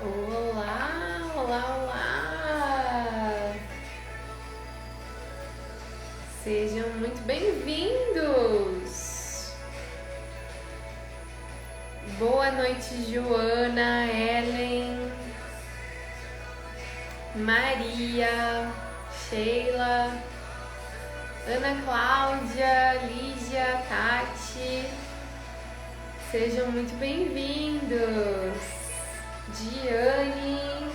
Olá, olá, olá! Sejam muito bem-vindos! Boa noite, Joana, Ellen, Maria, Sheila, Ana Cláudia, Lígia, Tati. Sejam muito bem-vindos! Diane,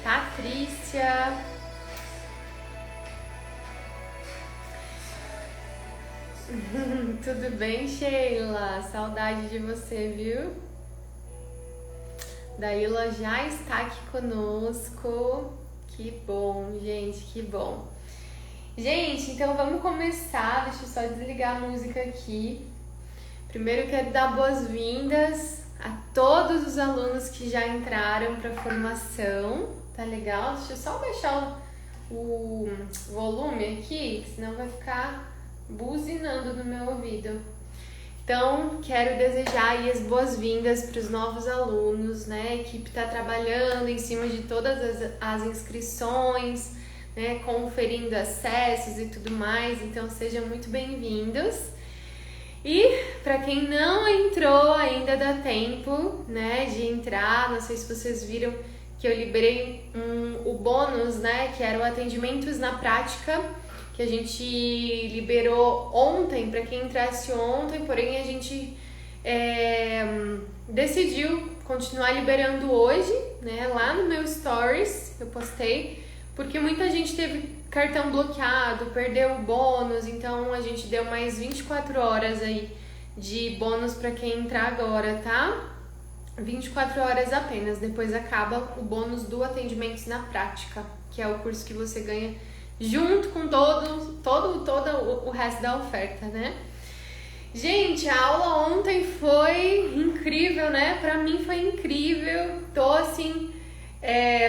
Patrícia, tudo bem, Sheila? Saudade de você, viu? Daíla já está aqui conosco. Que bom, gente, que bom. Gente, então vamos começar. Deixa eu só desligar a música aqui. Primeiro quero dar boas-vindas a todos os alunos que já entraram para a formação. Tá legal? Deixa eu só baixar o volume aqui, senão vai ficar buzinando no meu ouvido. Então, quero desejar aí as boas-vindas para os novos alunos, né? A equipe está trabalhando em cima de todas as inscrições, né? Conferindo acessos e tudo mais, então sejam muito bem-vindos. E para quem não entrou, ainda dá tempo, né, de entrar. Não sei se vocês viram que eu liberei o bônus, né, que era o atendimentos na prática, que a gente liberou ontem para quem entrasse ontem, porém a gente decidiu continuar liberando hoje, né, lá no meu stories eu postei, porque muita gente teve cartão bloqueado, perdeu o bônus, então a gente deu mais 24 horas aí de bônus para quem entrar agora, tá? 24 horas apenas, depois acaba o bônus do atendimentos na prática, que é o curso que você ganha junto com todo o resto da oferta, né? Gente, a aula ontem foi incrível, né? Pra mim foi incrível, tô assim...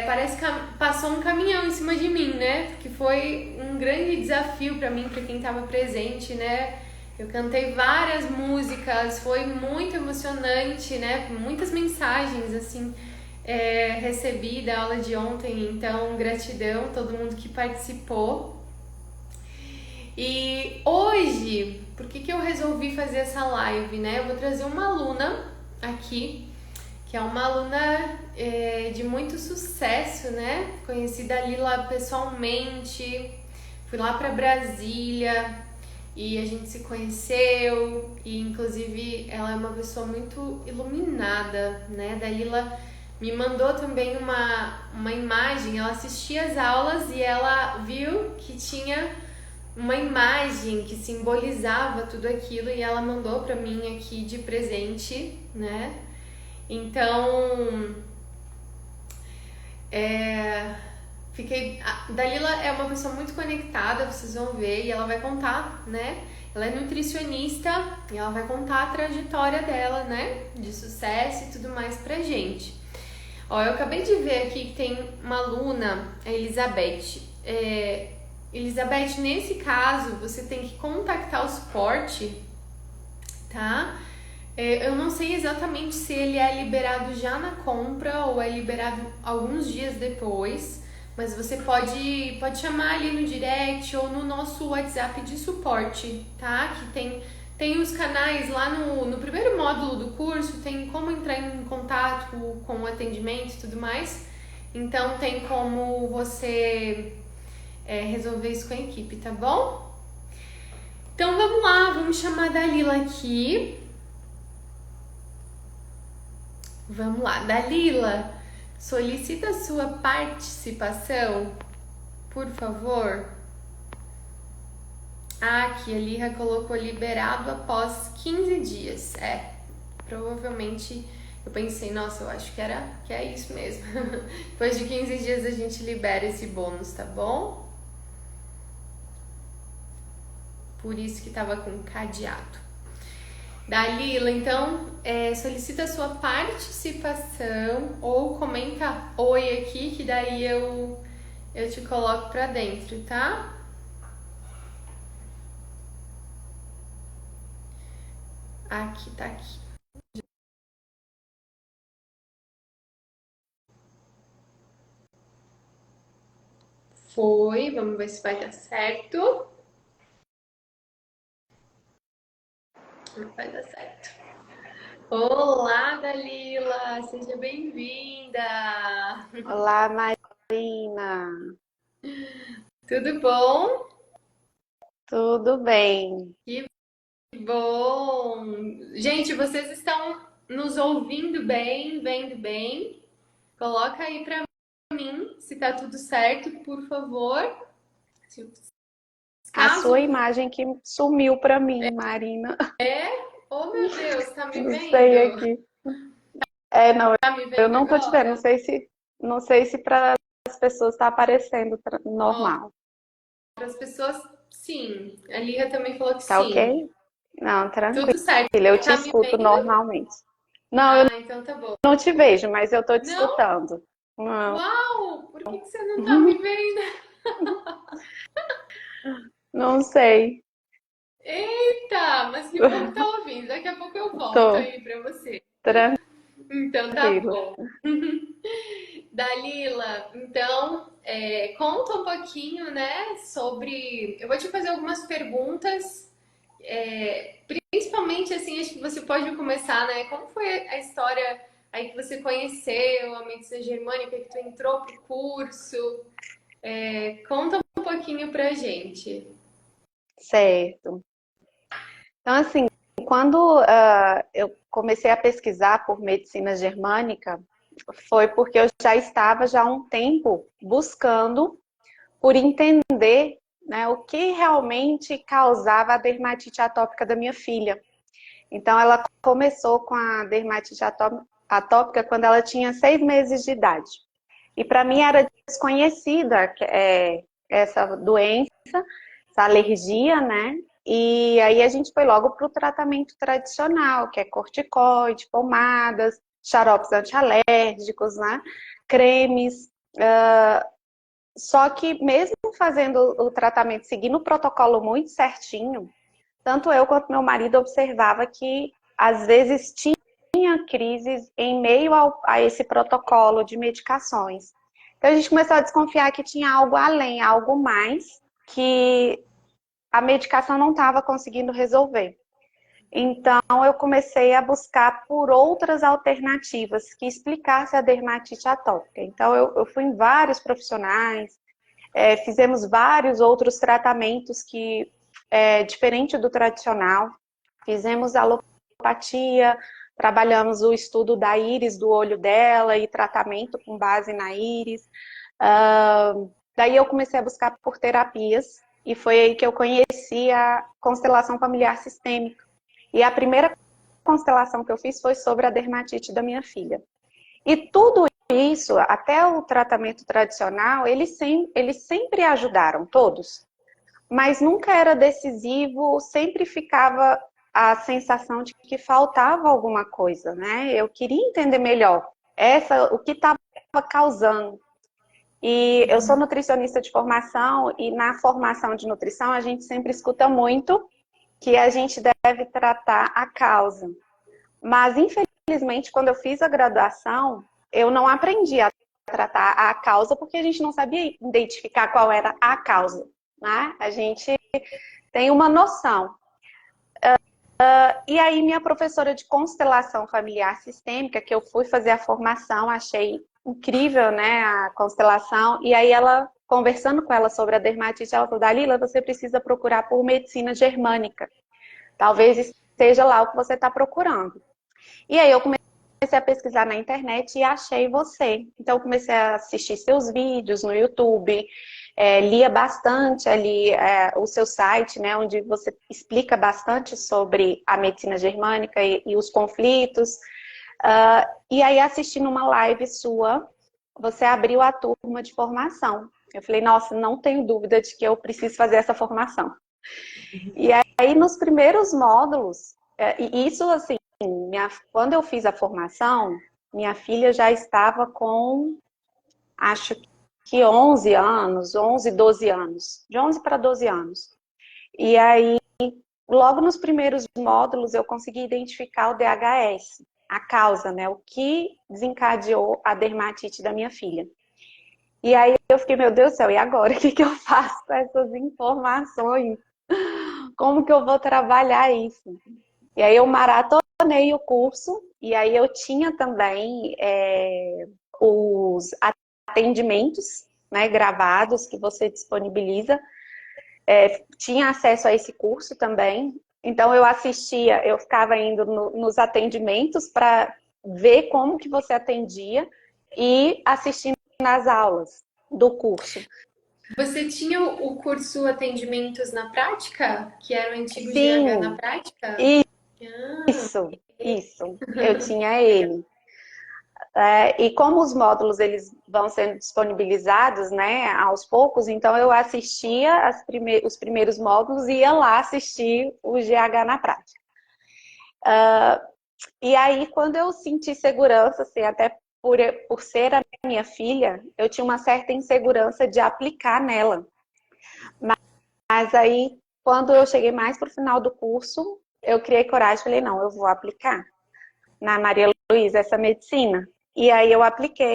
parece que passou um caminhão em cima de mim, né? Que foi um grande desafio para mim, para quem estava presente, né? Eu cantei várias músicas, foi muito emocionante, né? Muitas mensagens, assim, recebi da aula de ontem, então gratidão a todo mundo que participou. E hoje, por que eu resolvi fazer essa live, né? Eu vou trazer uma aluna aqui, que é uma aluna de muito sucesso, né? Conheci a Lila pessoalmente, fui lá para Brasília e a gente se conheceu, e inclusive ela é uma pessoa muito iluminada, né? Da Lila me mandou também uma imagem, ela assistia as aulas e ela viu que tinha uma imagem que simbolizava tudo aquilo e ela mandou para mim aqui de presente, né? Então, Dalila é uma pessoa muito conectada, vocês vão ver, e ela vai contar, né? Ela é nutricionista e ela vai contar a trajetória dela, né? De sucesso e tudo mais pra gente. Ó, eu acabei de ver aqui que tem uma aluna, a Elizabeth. Elizabeth, nesse caso, você tem que contactar o suporte, tá? Eu não sei exatamente se ele é liberado já na compra ou é liberado alguns dias depois, mas você pode chamar ali no direct ou no nosso WhatsApp de suporte, tá? Que tem os canais lá no primeiro módulo do curso, tem como entrar em contato com o atendimento e tudo mais. Então tem como você resolver isso com a equipe, tá bom? Então vamos lá, vamos chamar a Dalila aqui. Vamos lá, Dalila, solicita a sua participação, por favor. Aqui a Lira colocou liberado após 15 dias. Provavelmente eu pensei, nossa, eu acho que é isso mesmo. Depois de 15 dias a gente libera esse bônus, tá bom? Por isso que tava com cadeado. Dalila, então, solicita a sua participação ou comenta oi aqui, que daí eu te coloco pra dentro, tá? Aqui, tá aqui. Foi, vamos ver se vai dar certo. Vai dar certo. Olá, Dalila, seja bem-vinda. Olá, Marina. Tudo bom? Tudo bem? Que bom. Gente, vocês estão nos ouvindo bem, vendo bem? Coloca aí pra mim se tá tudo certo, por favor. Se- A sua Caso imagem que sumiu para mim, Marina. oh meu Deus, tá me Não sei vendo? aqui. Não, Tá me eu vendo não tô te vendo. agora? Não sei se para as pessoas está aparecendo Ó, normal. para as pessoas, sim. A Lia também falou que Tá sim. ok? Não, tranquilo. Tudo certo. Eu te Tá me escuto vendo? normalmente. Não, eu Ah, então tá bom. não te vejo, mas eu tô te Não? escutando. Não, Uau! Por que que você não tá me vendo? não sei. Eita, mas que bom que tá ouvindo. Daqui a pouco eu volto Tô aí pra você. Então tá tranquilo. bom. Dalila, então, conta um pouquinho, né, sobre. Eu vou te fazer algumas perguntas, principalmente assim, acho que você pode começar, né? Como foi a história aí que você conheceu a medicina germânica, que tu entrou pro curso? Conta um pouquinho pra gente. Certo. Então, assim, quando eu comecei a pesquisar por medicina germânica, foi porque eu já estava já há um tempo buscando por entender, né, o que realmente causava a dermatite atópica da minha filha. Então, ela começou com a dermatite atópica quando ela tinha 6 meses de idade. E para mim era desconhecida essa doença, essa alergia, né? E aí a gente foi logo para o tratamento tradicional, que é corticoide, pomadas, xaropes antialérgicos, né? Cremes. Só que mesmo fazendo o tratamento, seguindo o protocolo muito certinho, tanto eu quanto meu marido observava que às vezes tinha crises em meio a esse protocolo de medicações. Então a gente começou a desconfiar que tinha algo além, algo mais, que a medicação não estava conseguindo resolver. Então eu comecei a buscar por outras alternativas que explicassem a dermatite atópica. Então eu fui em vários profissionais, fizemos vários outros tratamentos que diferente do tradicional. Fizemos alopatia, trabalhamos o estudo da íris do olho dela e tratamento com base na íris. Daí eu comecei a buscar por terapias e foi aí que eu conheci a constelação familiar sistêmica. E a primeira constelação que eu fiz foi sobre a dermatite da minha filha. E tudo isso, até o tratamento tradicional, eles sempre ajudaram, todos. Mas nunca era decisivo, sempre ficava a sensação de que faltava alguma coisa, né? Eu queria entender melhor o que estava causando. E eu sou nutricionista de formação e na formação de nutrição a gente sempre escuta muito que a gente deve tratar a causa. Mas infelizmente quando eu fiz a graduação, eu não aprendi a tratar a causa porque a gente não sabia identificar qual era a causa, né? A gente tem uma noção. E aí minha professora de constelação familiar sistêmica, que eu fui fazer a formação, achei incrível, né, a constelação, e aí ela, conversando com ela sobre a dermatite, ela falou, Dalila, você precisa procurar por medicina germânica. Talvez esteja lá o que você está procurando. E aí eu comecei a pesquisar na internet e achei você. Então eu comecei a assistir seus vídeos no YouTube, lia bastante ali o seu site, né, onde você explica bastante sobre a medicina germânica e os conflitos. E aí assistindo uma live sua, você abriu a turma de formação. Eu falei, nossa, não tenho dúvida de que eu preciso fazer essa formação. E aí nos primeiros módulos, e isso assim, quando eu fiz a formação, minha filha já estava com, acho que 11 anos, 11, 12 anos, de 11 para 12 anos. E aí logo nos primeiros módulos eu consegui identificar o DHS, a causa, né? O que desencadeou a dermatite da minha filha. E aí eu fiquei, meu Deus do céu, e agora? O que que eu faço com essas informações? Como que eu vou trabalhar isso? E aí eu maratonei o curso, e aí eu tinha também os atendimentos, né, gravados que você disponibiliza. Tinha acesso a esse curso também. Então eu assistia, eu ficava indo nos atendimentos para ver como que você atendia e assistindo nas aulas do curso. Você tinha o curso Atendimentos na Prática, que era o antigo GH na Sim, Prática? Ah, isso. Eu tinha ele. E como os módulos eles vão sendo disponibilizados, né, aos poucos, então eu assistia os primeiros módulos e ia lá assistir o GH na prática. E aí, quando eu senti segurança, assim, até por ser a minha filha, eu tinha uma certa insegurança de aplicar nela. Mas aí, quando eu cheguei mais para o final do curso, eu criei coragem e falei, não, eu vou aplicar na Maria Luísa essa medicina. E aí eu apliquei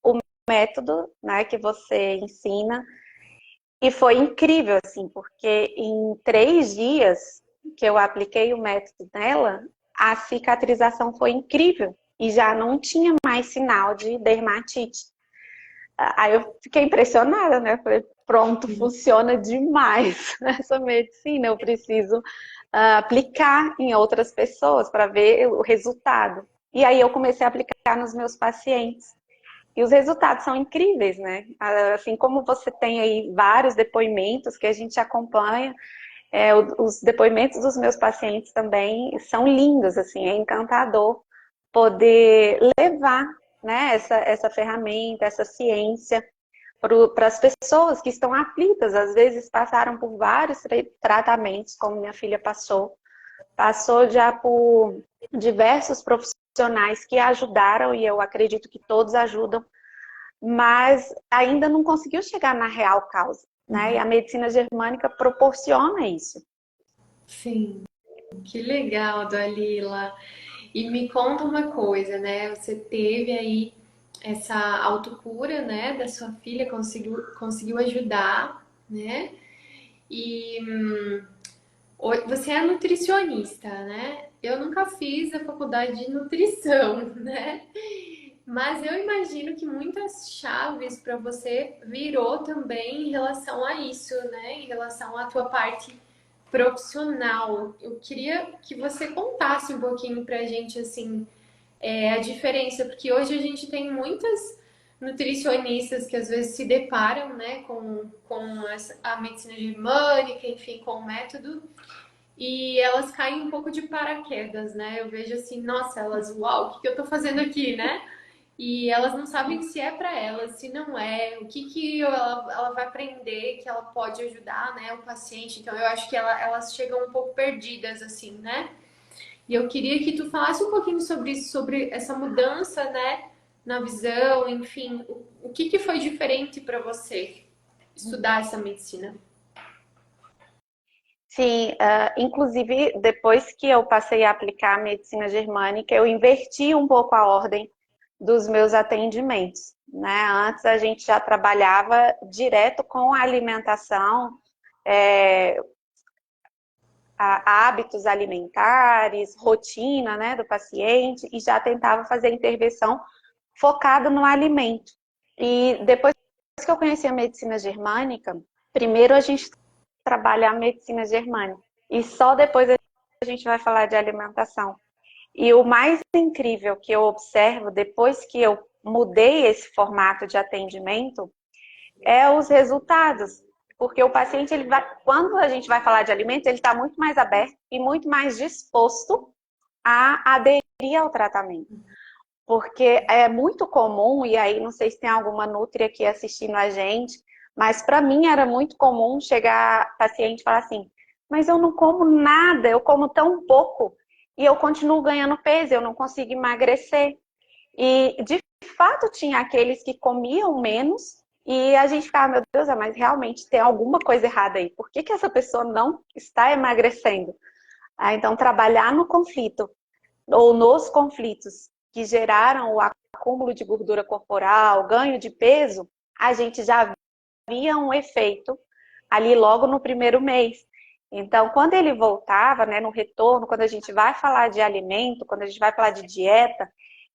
o método, né, que você ensina. E foi incrível, assim, porque em 3 dias que eu apliquei o método nela, a cicatrização foi incrível. E já não tinha mais sinal de dermatite. Aí eu fiquei impressionada, né? Falei, pronto, funciona demais essa medicina. Eu preciso aplicar em outras pessoas para ver o resultado. E aí eu comecei a aplicar nos meus pacientes. E os resultados são incríveis, né? Assim como você tem aí vários depoimentos que a gente acompanha, os depoimentos dos meus pacientes também são lindos, assim, é encantador poder levar, né, essa ferramenta, essa ciência para as pessoas que estão aflitas, às vezes passaram por vários tratamentos, como minha filha passou já por diversos profissionais que ajudaram, e eu acredito que todos ajudam, mas ainda não conseguiu chegar na real causa, né? E a medicina germânica proporciona isso. sim, que legal, Dalila. E me conta uma coisa, né? Você teve aí essa autocura, né, da sua filha, conseguiu ajudar, né? E você é nutricionista, né? Eu nunca fiz a faculdade de nutrição, né? Mas eu imagino que muitas chaves para você virou também em relação a isso, né? Em relação à tua parte profissional. Eu queria que você contasse um pouquinho pra gente, assim, a diferença, porque hoje a gente tem muitas nutricionistas que às vezes se deparam, né, com a medicina germânica, enfim, com o método, e elas caem um pouco de paraquedas, né? Eu vejo assim, nossa, elas, uau, o que que eu tô fazendo aqui, né? E elas não sabem se é para elas, se não é, o que que ela vai aprender que ela pode ajudar, né, o paciente. Então eu acho que elas chegam um pouco perdidas, assim, né? E eu queria que tu falasse um pouquinho sobre isso, sobre essa mudança, né, na visão, enfim, o que que foi diferente para você estudar essa medicina? Sim, inclusive depois que eu passei a aplicar a medicina germânica, eu inverti um pouco a ordem dos meus atendimentos, né? Antes a gente já trabalhava direto com a alimentação, é, hábitos alimentares, rotina, né, do paciente, e já tentava fazer intervenção focada no alimento. E depois que eu conheci a medicina germânica, primeiro a gente trabalha a medicina germânica e só depois a gente vai falar de alimentação. E o mais incrível que eu observo depois que eu mudei esse formato de atendimento é os resultados. Porque o paciente, quando a gente vai falar de alimentos, ele está muito mais aberto e muito mais disposto a aderir ao tratamento. Porque é muito comum, e aí não sei se tem alguma nutri aqui assistindo a gente, mas para mim era muito comum chegar paciente e falar assim, mas eu não como nada, eu como tão pouco e eu continuo ganhando peso, eu não consigo emagrecer. E de fato tinha aqueles que comiam menos E a gente ficava, meu Deus, mas realmente tem alguma coisa errada aí. Por que que essa pessoa não está emagrecendo? Então, trabalhar no conflito ou nos conflitos que geraram o acúmulo de gordura corporal, ganho de peso, a gente já via um efeito ali logo no primeiro mês. Então, quando ele voltava, né, no retorno, quando a gente vai falar de alimento, quando a gente vai falar de dieta,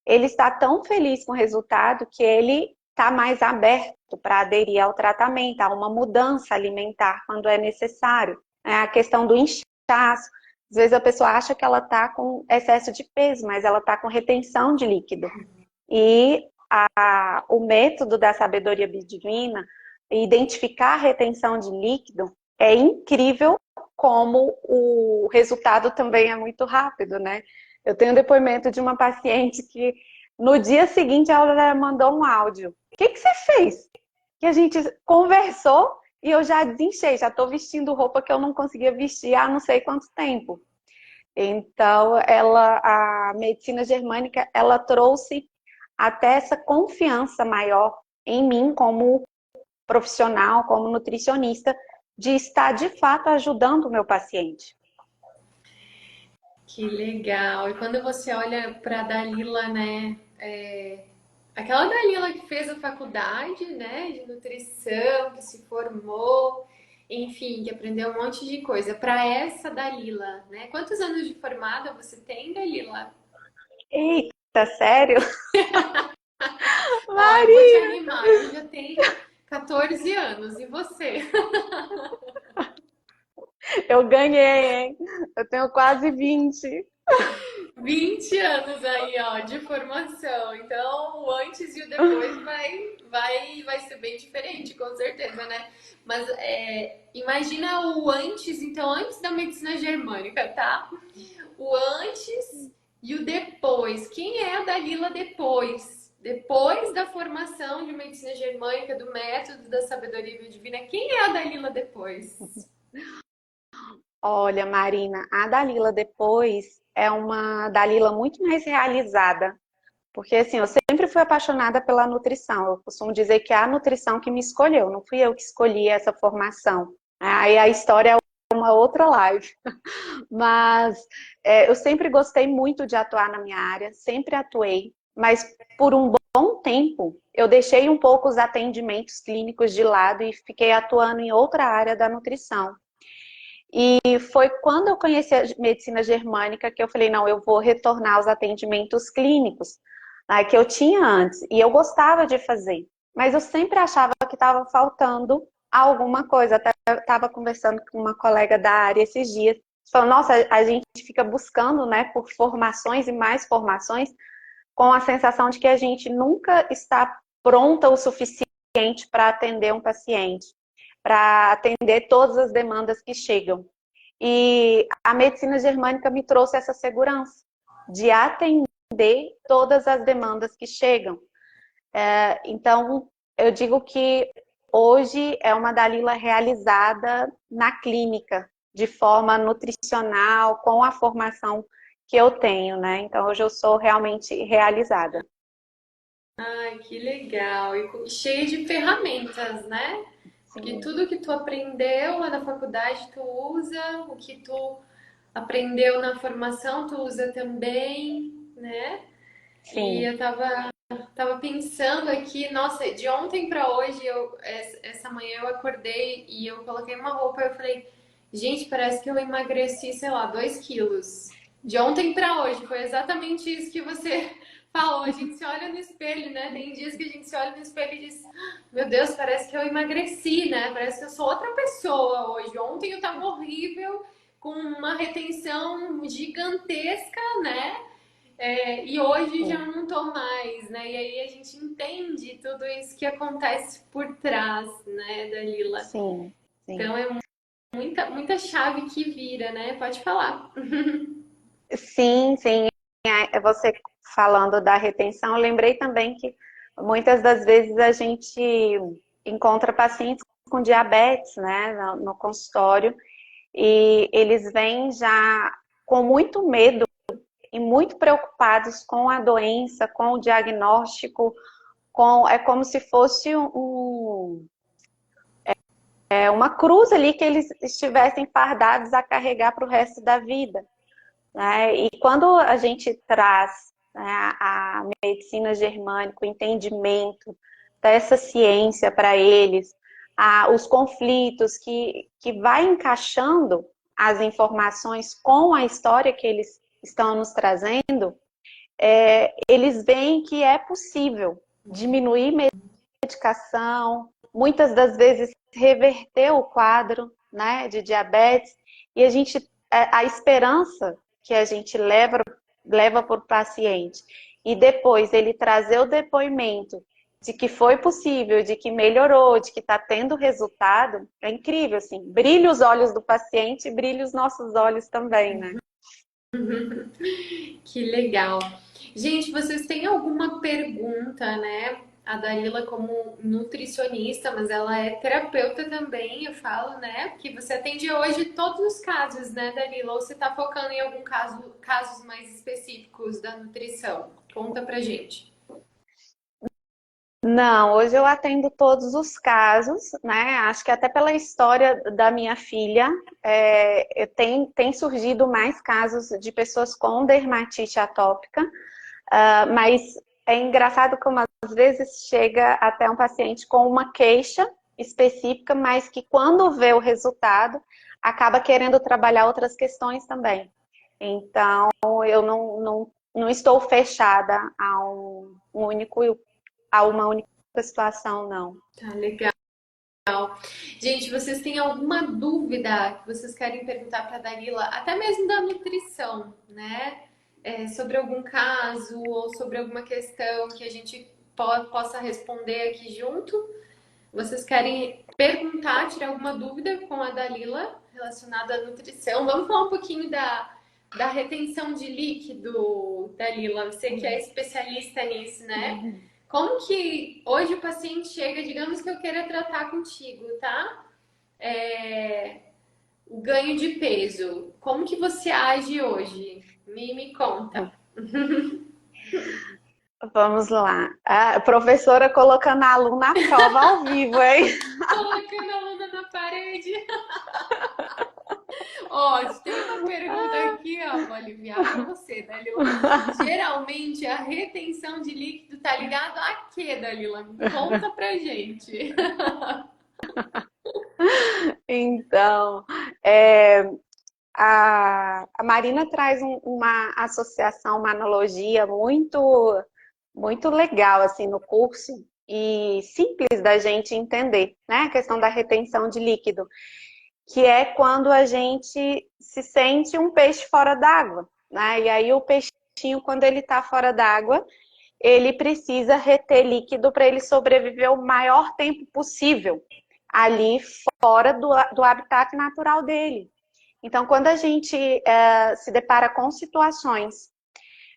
ele está tão feliz com o resultado que ele está mais aberto para aderir ao tratamento, a uma mudança alimentar quando é necessário. A questão do inchaço, às vezes a pessoa acha que ela está com excesso de peso, mas ela está com retenção de líquido. E o método da sabedoria divina, identificar a retenção de líquido, é incrível como o resultado também é muito rápido, né? Eu tenho um depoimento de uma paciente que no dia seguinte ela mandou um áudio. O que que você fez? Que a gente conversou e eu já desinchei, já estou vestindo roupa que eu não conseguia vestir há não sei quanto tempo. Então, a medicina germânica, ela trouxe até essa confiança maior em mim como profissional, como nutricionista, de estar de fato ajudando o meu paciente. Que legal. E quando você olha para a Dalila, né? Aquela Dalila que fez a faculdade, né, de nutrição, que se formou, enfim, que aprendeu um monte de coisa. Para essa Dalila, né? Quantos anos de formada você tem, Dalila? Eita, sério? Ó, eu vou te Maria! animar, eu já tenho 14 anos, e você? Eu ganhei, hein? Eu tenho quase 20. 20 anos aí, ó, de formação. Então, o antes e o depois vai ser bem diferente, com certeza, né? Mas imagina o antes, então, antes da medicina germânica, tá? O antes e o depois. Quem é a Dalila depois? Depois da formação de medicina germânica, do método da sabedoria divina, quem é a Dalila depois? Olha, Marina, a Dalila depois é uma Dalila muito mais realizada. Porque assim, eu sempre fui apaixonada pela nutrição. Eu costumo dizer que é a nutrição que me escolheu, não fui eu que escolhi essa formação. Aí a história é uma outra live. Mas eu sempre gostei muito de atuar na minha área, sempre atuei, mas por um bom tempo eu deixei um pouco os atendimentos clínicos de lado e fiquei atuando em outra área da nutrição. E foi quando eu conheci a medicina germânica que eu falei, não, eu vou retornar aos atendimentos clínicos, né, que eu tinha antes. E eu gostava de fazer, mas eu sempre achava que estava faltando alguma coisa. Até eu estava conversando com uma colega da área esses dias, falando, nossa, a gente fica buscando, né, por formações e mais formações, com a sensação de que a gente nunca está pronta o suficiente para atender um paciente, para atender todas as demandas que chegam. E a medicina germânica me trouxe essa segurança de atender todas as demandas que chegam. Então, eu digo que hoje é uma Dalila realizada na clínica, de forma nutricional, com a formação que eu tenho, né? Então, hoje eu sou realmente realizada. Ai, que legal. E cheio de ferramentas, né? Porque Sim, tudo que tu aprendeu lá na faculdade tu usa, o que tu aprendeu na formação tu usa também, né? E sim. eu tava pensando aqui, nossa, de ontem pra hoje, essa manhã eu acordei e eu coloquei uma roupa e eu falei, gente, parece que eu emagreci, sei lá, 2 quilos. De ontem pra hoje, foi exatamente isso que você falou. A gente se olha no espelho, né? Tem dias que a gente se olha no espelho e diz, meu Deus, parece que eu emagreci, né? Parece que eu sou outra pessoa hoje. Ontem eu tava horrível, com uma retenção gigantesca, né? E hoje já Sim, não tô mais, né? E aí a gente entende tudo isso que acontece por trás, né, Dalila? sim, sim. Então é muita, muita chave que vira, né? Pode falar. Sim, sim. Você falando da retenção, eu lembrei também que muitas das vezes a gente encontra pacientes com diabetes, né, no consultório, e eles vêm já com muito medo e muito preocupados com a doença, com o diagnóstico, é como se fosse uma cruz ali que eles estivessem fardados a carregar para o resto da vida, né? E quando a gente traz, né, a medicina germânica, o entendimento dessa ciência para eles, os conflitos que vai encaixando as informações com a história que eles estão nos trazendo, eles veem que é possível diminuir medicação, muitas das vezes reverter o quadro, né, de diabetes, e a esperança que a gente leva para o paciente, e depois ele trazer o depoimento de que foi possível, de que melhorou, de que está tendo resultado, é incrível, assim, brilha os olhos do paciente e brilha os nossos olhos também, né? Que legal. Gente, vocês têm alguma pergunta, né? A Dalila como nutricionista, mas ela é terapeuta também, eu falo, né? Que você atende hoje todos os casos, né, Dalila? Ou você tá focando em algum casos mais específicos da nutrição? Conta pra gente. Não, hoje eu atendo todos os casos, né? Acho que até pela história da minha filha, tem surgido mais casos de pessoas com dermatite atópica, mas é engraçado como às vezes chega até um paciente com uma queixa específica, mas que quando vê o resultado, acaba querendo trabalhar outras questões também. Então, eu não estou fechada a uma única situação, não. Tá legal. Gente, vocês têm alguma dúvida que vocês querem perguntar para a Dalila, até mesmo da nutrição, né? Sobre algum caso ou sobre alguma questão que a gente possa responder aqui junto? Vocês querem perguntar, tirar alguma dúvida com a Dalila relacionada à nutrição? Vamos falar um pouquinho da retenção de líquido, Dalila. Você que é especialista nisso, né? Como que hoje o paciente chega, digamos que eu queira tratar contigo, tá? O ganho de peso. Como que você age hoje? Me conta. Vamos lá. A professora colocando a aluna à prova ao vivo, hein? Colocando a aluna na parede. Ó, tem uma pergunta aqui, ó, vou aliviar para você, Dalila. Geralmente a retenção de líquido tá ligado a quê, Dalila? Conta pra gente. Então, a Marina traz uma associação, uma analogia muito legal assim no curso e simples da gente entender, né? A questão da retenção de líquido, que é quando a gente se sente um peixe fora d'água, né? E aí o peixinho, quando ele está fora d'água, ele precisa reter líquido para ele sobreviver o maior tempo possível ali fora do habitat natural dele. Então, quando a gente se depara com situações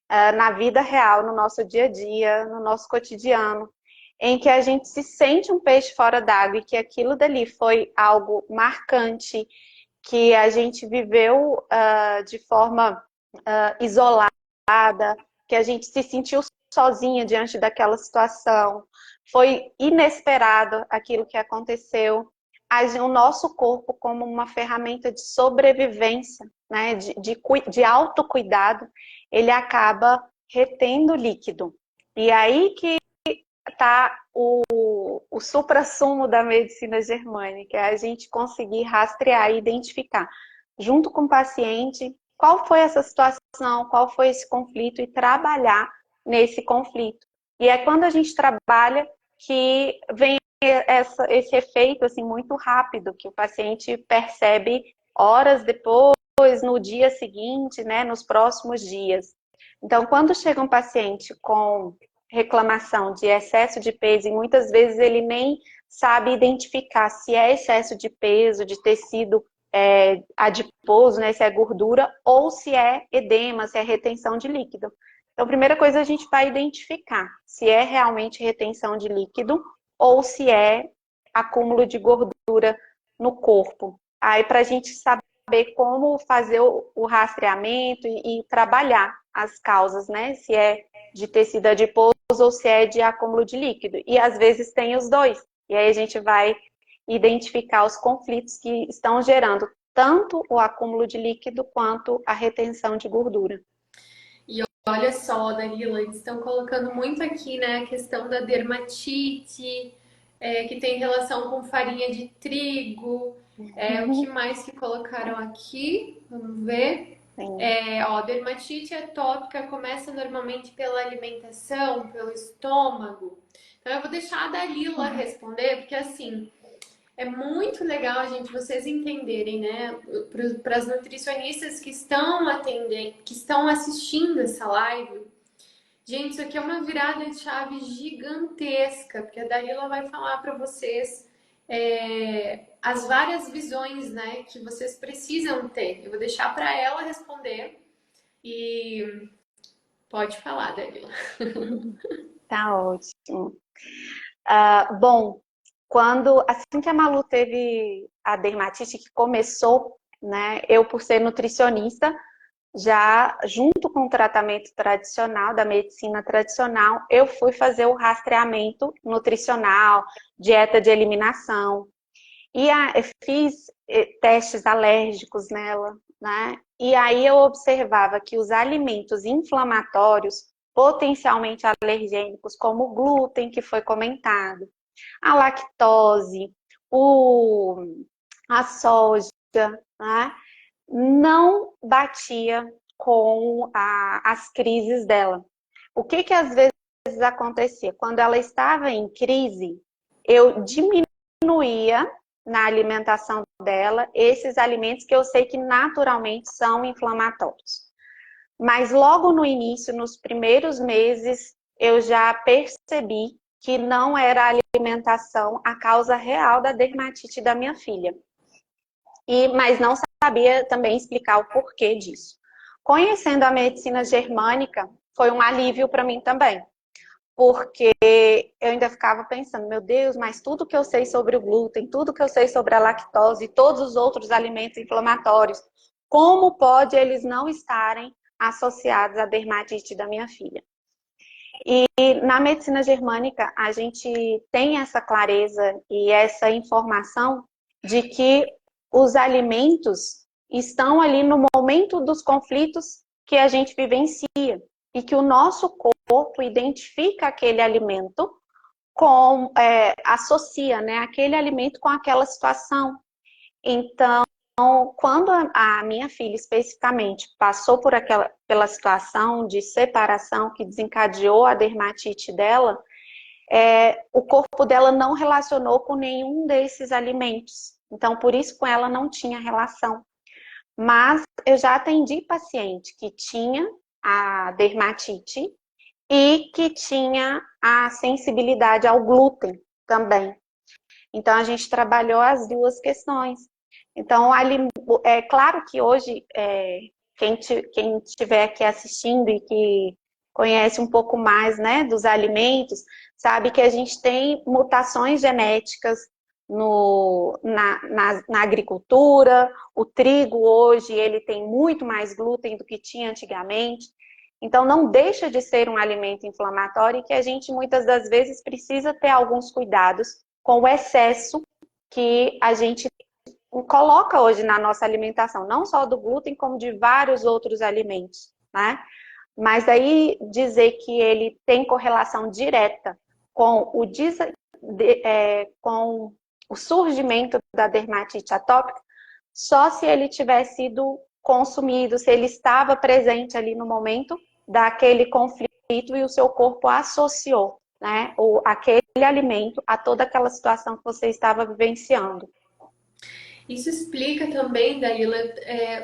na vida real, no nosso dia a dia, no nosso cotidiano, em que a gente se sente um peixe fora d'água e que aquilo dali foi algo marcante, que a gente viveu de forma isolada, que a gente se sentiu sozinha diante daquela situação, foi inesperado aquilo que aconteceu, o nosso corpo como uma ferramenta de sobrevivência, né, de autocuidado, ele acaba retendo líquido. E aí que está o suprassumo da medicina germânica, é a gente conseguir rastrear e identificar, junto com o paciente, qual foi essa situação, qual foi esse conflito e trabalhar nesse conflito. E é quando a gente trabalha que vem esse efeito assim, muito rápido, que o paciente percebe horas depois, no dia seguinte, né, nos próximos dias. Então, quando chega um paciente com reclamação de excesso de peso, e muitas vezes ele nem sabe identificar se é excesso de peso, de tecido adiposo, né, se é gordura, ou se é edema, se é retenção de líquido. Então, a primeira coisa a gente vai identificar se é realmente retenção de líquido ou se é acúmulo de gordura no corpo. Aí, para a gente saber como fazer o rastreamento e trabalhar as causas, né? Se é de tecido adiposo ou se é de acúmulo de líquido. E às vezes tem os dois. E aí a gente vai identificar os conflitos que estão gerando tanto o acúmulo de líquido quanto a retenção de gordura. E olha só, Danila, eles estão colocando muito aqui, né, a questão da dermatite, que tem relação com farinha de trigo. O que mais que colocaram aqui? Vamos ver. Dermatite atópica começa normalmente pela alimentação, pelo estômago. Então eu vou deixar a Dalila responder, porque assim, é muito legal, gente, vocês entenderem, né? Para as nutricionistas que estão atendendo, que estão assistindo essa live. Gente, isso aqui é uma virada de chave gigantesca, porque a Dalila vai falar para vocês as várias visões, né, que vocês precisam ter. Eu vou deixar para ela responder e pode falar, Dalila. Tá ótimo. Bom, assim que a Malu teve a dermatite que começou, né, eu por ser nutricionista, já junto com o tratamento tradicional, da medicina tradicional, eu fui fazer o rastreamento nutricional, dieta de eliminação. E eu fiz testes alérgicos nela, né? E aí eu observava que os alimentos inflamatórios, potencialmente alergênicos, como o glúten, que foi comentado, a lactose, a soja, né? Não batia com as crises dela. O que às vezes acontecia? Quando ela estava em crise, eu diminuía na alimentação dela esses alimentos que eu sei que naturalmente são inflamatórios. Mas logo no início, nos primeiros meses, eu já percebi que não era a alimentação a causa real da dermatite da minha filha. Mas não sabia também explicar o porquê disso. Conhecendo a medicina germânica, foi um alívio para mim também. Porque eu ainda ficava pensando, meu Deus, mas tudo que eu sei sobre o glúten, tudo que eu sei sobre a lactose e todos os outros alimentos inflamatórios, como pode eles não estarem associados à dermatite da minha filha? E na medicina germânica, a gente tem essa clareza e essa informação de que os alimentos estão ali no momento dos conflitos que a gente vivencia e que o nosso corpo identifica aquele alimento associa, né, aquele alimento com aquela situação. Então, quando a minha filha especificamente passou pela situação de separação que desencadeou a dermatite dela, o corpo dela não relacionou com nenhum desses alimentos. Então, por isso com ela não tinha relação. Mas eu já atendi paciente que tinha a dermatite e que tinha a sensibilidade ao glúten também. Então, a gente trabalhou as duas questões. Então, é claro que hoje, quem estiver aqui assistindo e que conhece um pouco mais, né, dos alimentos, sabe que a gente tem mutações genéticas na agricultura. O trigo hoje ele tem muito mais glúten do que tinha antigamente. Então, não deixa de ser um alimento inflamatório e que a gente, muitas das vezes, precisa ter alguns cuidados com o excesso que a gente coloca hoje na nossa alimentação, não só do glúten, como de vários outros alimentos, né? Mas aí dizer que ele tem correlação direta com com o surgimento da dermatite atópica, só se ele tiver sido consumido, se ele estava presente ali no momento daquele conflito e o seu corpo associou, né, aquele alimento a toda aquela situação que você estava vivenciando. Isso explica também, Dalila,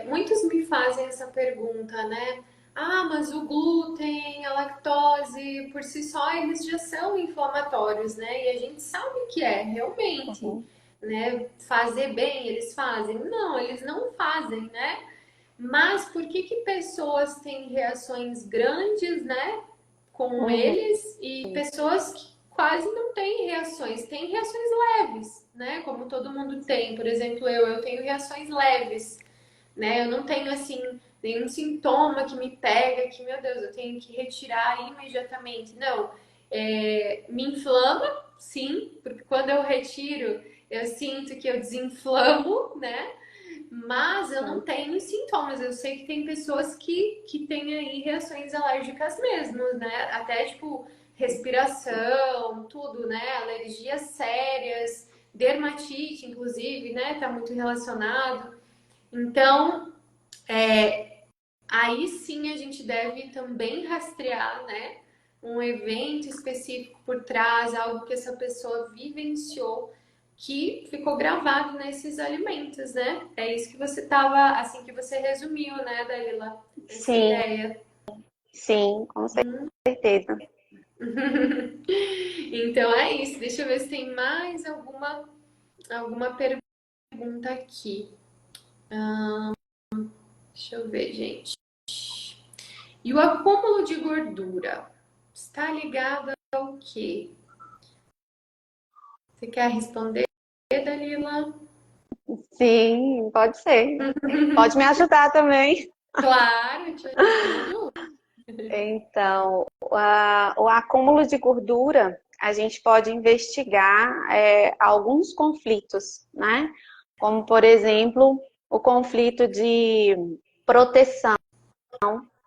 muitos me fazem essa pergunta, né? Ah, mas o glúten, a lactose, por si só, eles já são inflamatórios, né? E a gente sabe que realmente, né? Fazer bem, eles fazem? Não, eles não fazem, né? Mas por que pessoas têm reações grandes, né? Com eles e pessoas que quase não têm reações, têm reações leves, né? Como todo mundo tem. Por exemplo, eu tenho reações leves, né? Eu não tenho assim nenhum sintoma que me pega, que, meu Deus, eu tenho que retirar imediatamente. Não, me inflama, sim, porque quando eu retiro, eu sinto que eu desinflamo, né? Mas eu não tenho sintomas. Eu sei que tem pessoas que têm aí reações alérgicas mesmo, né? Até tipo respiração, tudo, né? Alergias sérias, dermatite, inclusive, né? Tá muito relacionado. Então, aí sim a gente deve também rastrear, né? Um evento específico por trás, algo que essa pessoa vivenciou que ficou gravado nesses alimentos, né? É isso que você tava, assim que você resumiu, né, Dalila? Essa Sim, ideia. sim, com certeza. Então é isso. Deixa eu ver se tem mais alguma pergunta aqui. Deixa eu ver, gente. E o acúmulo de gordura está ligado ao quê? Você quer responder, Dalila? Sim, pode ser. Pode me ajudar também. Claro, te ajudo. Então, o acúmulo de gordura, a gente pode investigar alguns conflitos, né? Como, por exemplo, o conflito de proteção,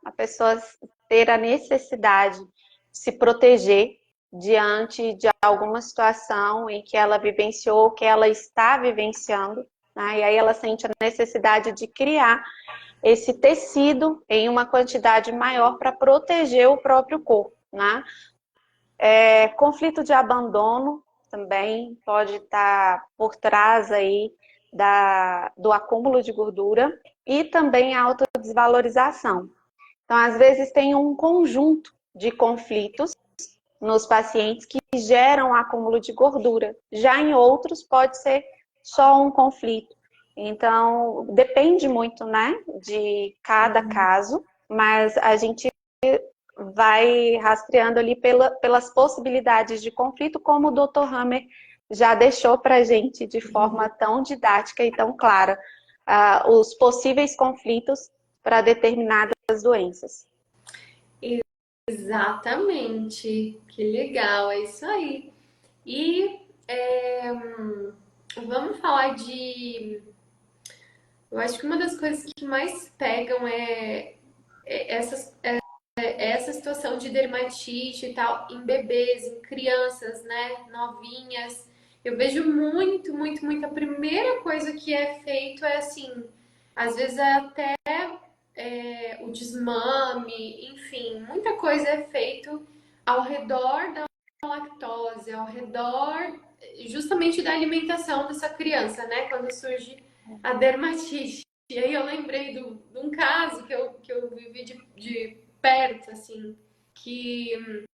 a pessoa ter a necessidade de se proteger diante de alguma situação em que ela vivenciou, que ela está vivenciando, né? E aí ela sente a necessidade de criar esse tecido em uma quantidade maior para proteger o próprio corpo, né? Conflito de abandono também pode estar por trás aí do acúmulo de gordura e também a autodesvalorização. Então, às vezes tem um conjunto de conflitos nos pacientes que geram acúmulo de gordura. Já em outros pode ser só um conflito. Então, depende muito, né, de cada caso, mas a gente vai rastreando ali pelas possibilidades de conflito, como o Dr. Hammer já deixou para a gente de forma tão didática e tão clara, os possíveis conflitos para determinadas doenças. Exatamente. Que legal, é isso aí. E vamos falar de. Eu acho que uma das coisas que mais pegam essa situação de dermatite e tal em bebês, em crianças, né, novinhas. Eu vejo muito, muito, muito. A primeira coisa que é feito é assim, às vezes é até o desmame, enfim, muita coisa é feito ao redor da lactose, ao redor justamente da alimentação dessa criança, né? Quando surge a dermatite. E aí eu lembrei de um caso que eu vivi de perto, assim, que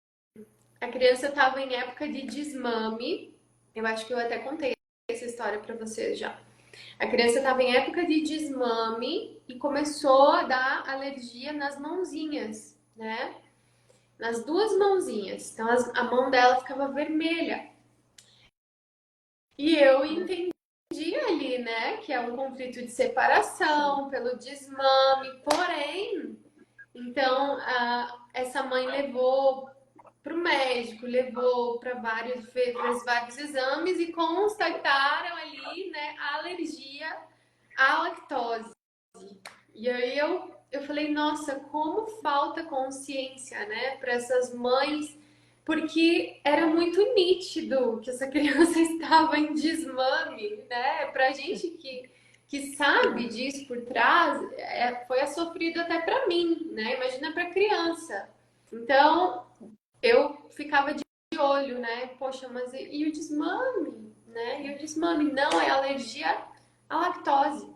a criança estava em época de desmame. Eu acho que eu até contei essa história para vocês já. A criança estava em época de desmame e começou a dar alergia nas mãozinhas, né? Nas duas mãozinhas. Então a mão dela ficava vermelha. E eu entendi ali, né, que é um conflito de separação pelo desmame. Porém, então essa mãe levou para o médico, levou para fez vários exames e constataram ali, né, a alergia à lactose. E aí eu falei, nossa, como falta consciência, né, para essas mães, porque era muito nítido que essa criança estava em desmame, né? Pra gente que sabe disso por trás, foi sofrido até para mim, né? Imagina para criança. Então, eu ficava de olho, né? Poxa, mas e o desmame, né? E o desmame não é alergia à lactose.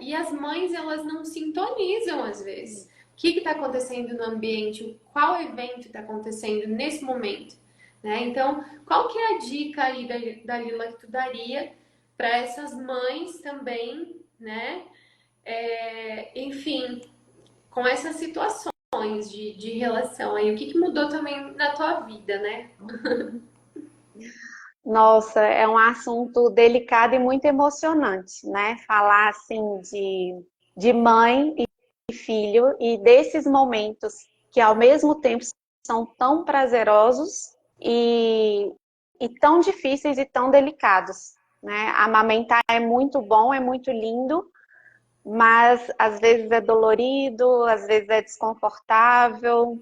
E as mães, elas não sintonizam às vezes. O que está acontecendo no ambiente? Qual evento está acontecendo nesse momento? Né? Então, qual que é a dica aí da Lila que tu daria para essas mães também, né? Enfim, com essas situações de relação aí, o que mudou também na tua vida, né? Nossa, é um assunto delicado e muito emocionante, né? Falar assim de mãe filho e desses momentos que ao mesmo tempo são tão prazerosos e tão difíceis e tão delicados, né? Amamentar é muito bom, é muito lindo, mas às vezes é dolorido, às vezes é desconfortável,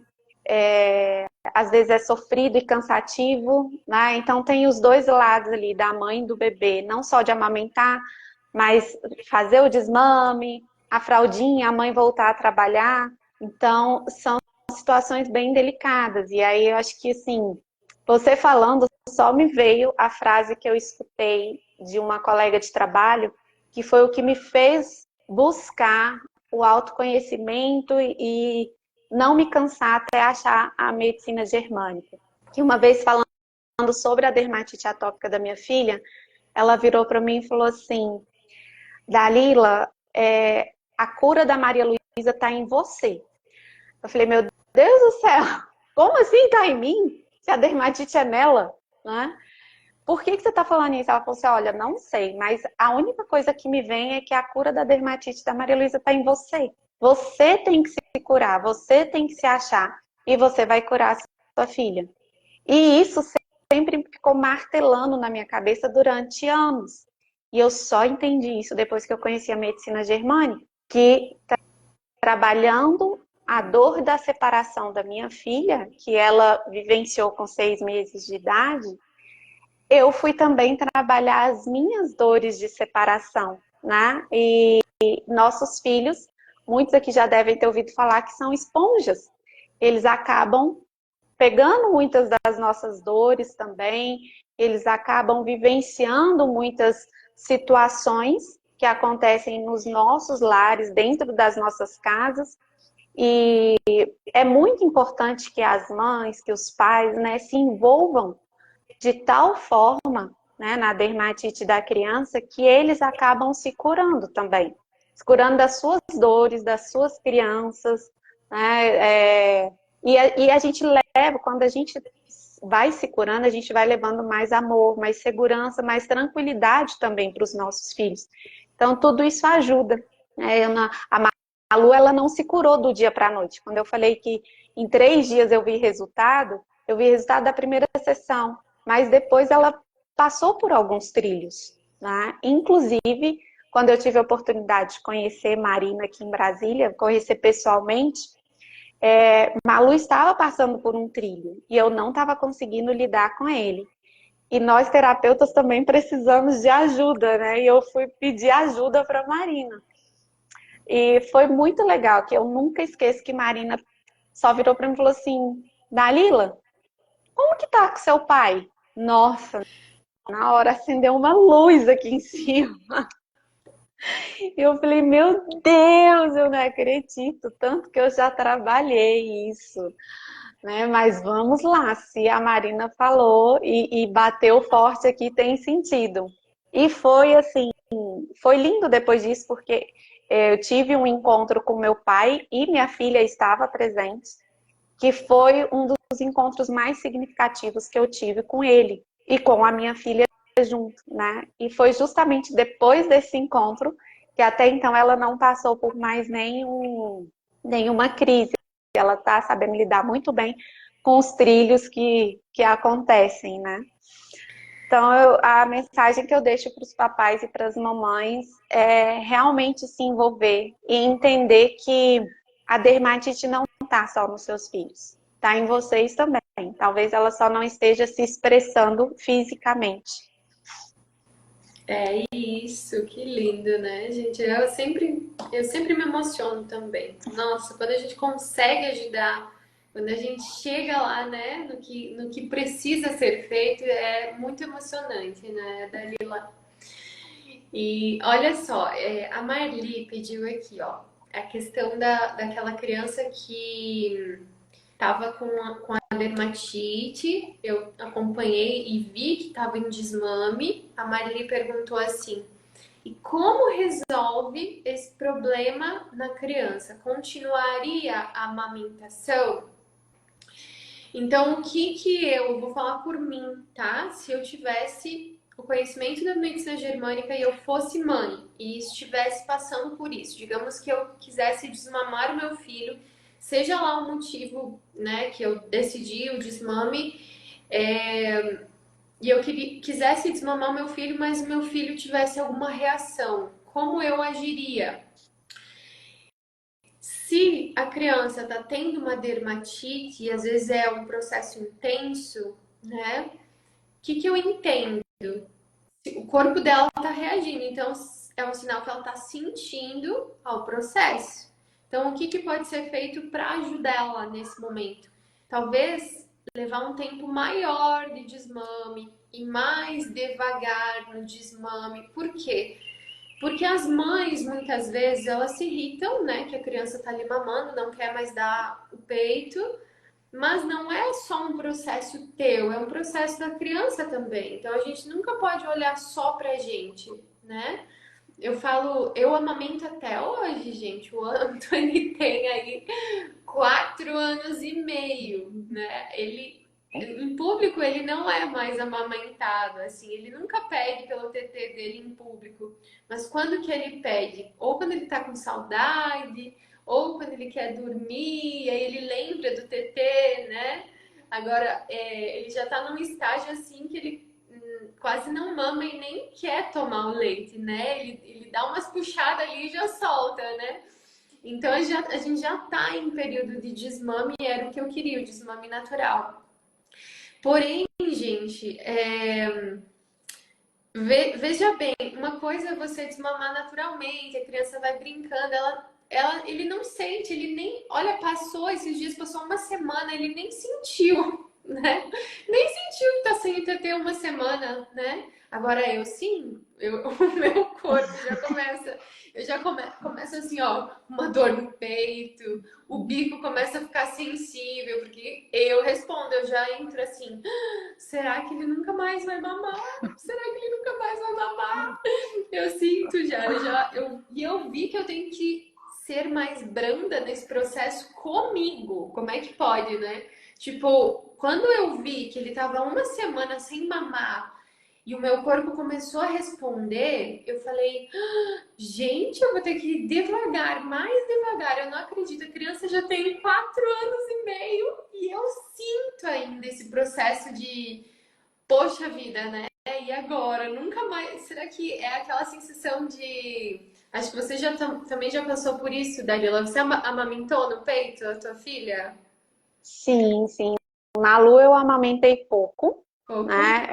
às vezes é sofrido e cansativo, né? Então tem os dois lados ali da mãe e do bebê, não só de amamentar, mas fazer o desmame, a fraldinha, a mãe voltar a trabalhar. Então são situações bem delicadas. E aí eu acho que assim, você falando, só me veio a frase que eu escutei de uma colega de trabalho, que foi o que me fez buscar o autoconhecimento e não me cansar até achar a medicina germânica. Que uma vez falando sobre a dermatite atópica da minha filha, ela virou para mim e falou assim: Dalila, a cura da Maria Luísa está em você. Eu falei, meu Deus do céu, como assim está em mim? Se a dermatite é nela, né? Por que você está falando isso? Ela falou assim, olha, não sei, mas a única coisa que me vem é que a cura da dermatite da Maria Luísa está em você. Você tem que se curar, você tem que se achar e você vai curar a sua filha. E isso sempre ficou martelando na minha cabeça durante anos. E eu só entendi isso depois que eu conheci a medicina germânica, que trabalhando a dor da separação da minha filha, que ela vivenciou com 6 meses de idade, eu fui também trabalhar as minhas dores de separação, né? E nossos filhos, muitos aqui já devem ter ouvido falar que são esponjas. Eles acabam pegando muitas das nossas dores também, eles acabam vivenciando muitas situações que acontecem nos nossos lares, dentro das nossas casas, e é muito importante que as mães, que os pais, né, se envolvam de tal forma, né, na dermatite da criança, que eles acabam se curando também, se curando das suas dores, das suas crianças, né, e a gente leva, quando a gente vai se curando, a gente vai levando mais amor, mais segurança, mais tranquilidade também para os nossos filhos. Então, tudo isso ajuda. Né? A Malu, ela não se curou do dia para a noite. Quando eu falei que em 3 dias eu vi resultado da primeira sessão, mas depois ela passou por alguns trilhos. Né? Inclusive, quando eu tive a oportunidade de conhecer Marina aqui em Brasília, conhecer pessoalmente, Malu estava passando por um trilho e eu não estava conseguindo lidar com ele. E nós, terapeutas, também precisamos de ajuda, né? E eu fui pedir ajuda para Marina. E foi muito legal, que eu nunca esqueço que Marina só virou para mim e falou assim, Dalila, como que tá com seu pai? Nossa, na hora acendeu uma luz aqui em cima. E eu falei, meu Deus, eu não acredito, tanto que eu já trabalhei isso. Né? Mas vamos lá, se a Marina falou e bateu forte aqui, tem sentido. E foi assim, foi lindo depois disso, porque eu tive um encontro com meu pai e minha filha estava presente, que foi um dos encontros mais significativos que eu tive com ele e com a minha filha junto, né? E foi justamente depois desse encontro que até então ela não passou por mais nenhuma crise. Ela está sabendo lidar muito bem com os trilhos que acontecem, né? Então, a mensagem que eu deixo para os papais e para as mamães é realmente se envolver e entender que a dermatite não está só nos seus filhos, está em vocês também. Talvez ela só não esteja se expressando fisicamente. É isso, que lindo, né, gente? Eu sempre me emociono também. Nossa, quando a gente consegue ajudar, quando a gente chega lá, né, no que precisa ser feito, é muito emocionante, né, Dalila? E olha só, a Marli pediu aqui, ó, a questão daquela criança que tava com a dermatite, eu acompanhei e vi que tava em desmame. A Marli perguntou assim: e como resolve esse problema na criança? Continuaria a amamentação? Então, o que eu vou falar por mim, tá? Se eu tivesse o conhecimento da medicina germânica e eu fosse mãe e estivesse passando por isso, digamos que eu quisesse desmamar o meu filho, seja lá o motivo, né, que eu decidi o desmame, e eu quisesse desmamar o meu filho, mas o meu filho tivesse alguma reação, como eu agiria? Se a criança está tendo uma dermatite, e às vezes é um processo intenso, né? O que eu entendo? O corpo dela está reagindo, então é um sinal que ela está sentindo ao processo. Então, o que pode ser feito para ajudar ela nesse momento? Talvez levar um tempo maior de desmame e mais devagar no desmame. Por quê? Porque as mães, muitas vezes, elas se irritam, né? Que a criança tá ali mamando, não quer mais dar o peito. Mas não é só um processo teu, é um processo da criança também. Então a gente nunca pode olhar só pra gente, né? Eu falo, eu amamento até hoje, gente. O Anthony tem aí 4 anos e meio, né? Ele, em público, ele não é mais amamentado, assim, ele nunca pede pelo TT dele em público. Mas quando que ele pede? Ou quando ele tá com saudade, ou quando ele quer dormir, aí ele lembra do TT, né? Agora, ele já tá num estágio assim que ele quase não mama e nem quer tomar o leite, né? Ele dá umas puxadas ali e já solta, né? Então a gente já tá em período de desmame e era o que eu queria, o desmame natural. Porém, gente, veja bem, uma coisa é você desmamar naturalmente, a criança vai brincando, ele não sente, ele nem, olha, passou esses dias, passou uma semana, ele nem sentiu, né? Nem sentiu que tá sem TT uma semana, né? Agora eu sim, o meu corpo já começa, começa assim, ó, uma dor no peito, o bico começa a ficar sensível, porque eu respondo, eu já entro assim, será que ele nunca mais vai mamar? Será que ele nunca mais vai mamar? Eu sinto já, e eu vi que eu tenho que ser mais branda nesse processo comigo. Como é que pode, né? Tipo, quando eu vi que ele tava uma semana sem mamar e o meu corpo começou a responder, eu falei, gente, eu vou ter que ir devagar, mais devagar. Eu não acredito, a criança já tem 4 anos e meio e eu sinto ainda esse processo de poxa vida, né? E agora? Nunca mais. Será que é aquela sensação de. Acho que você já também já passou por isso, Dalila. Você amamentou no peito a tua filha? Sim, sim. Malu eu amamentei pouco, Pouco? né?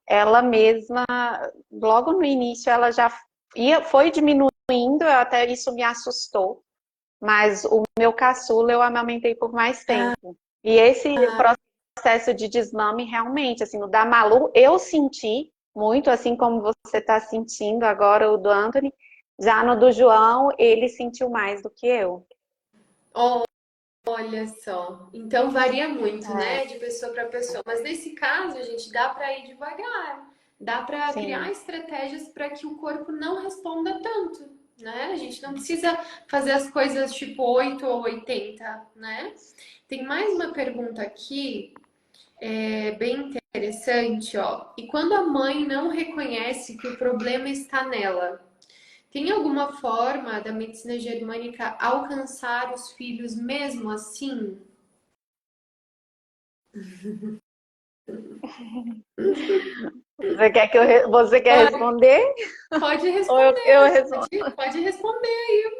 Ela mesma, logo no início, ela já foi diminuindo, até isso me assustou. Mas o meu caçula eu amamentei por mais tempo. E esse processo de desmame, realmente, assim, o da Malu, eu senti muito, assim como você está sentindo agora o do Anthony. Já no do João, ele sentiu mais do que eu. Olha só. Então varia muito, É, né? De pessoa para pessoa. Mas nesse caso, a gente dá para ir devagar. Dá para criar sim. estratégias para que o corpo não responda tanto, né? A gente não precisa fazer as coisas tipo 8 ou 80, né? Tem mais uma pergunta aqui, bem interessante, ó. E quando a mãe não reconhece que o problema está nela, tem alguma forma da medicina germânica alcançar os filhos mesmo assim? Você quer Pode, responder? pode Ou eu responder, respondo? pode responder aí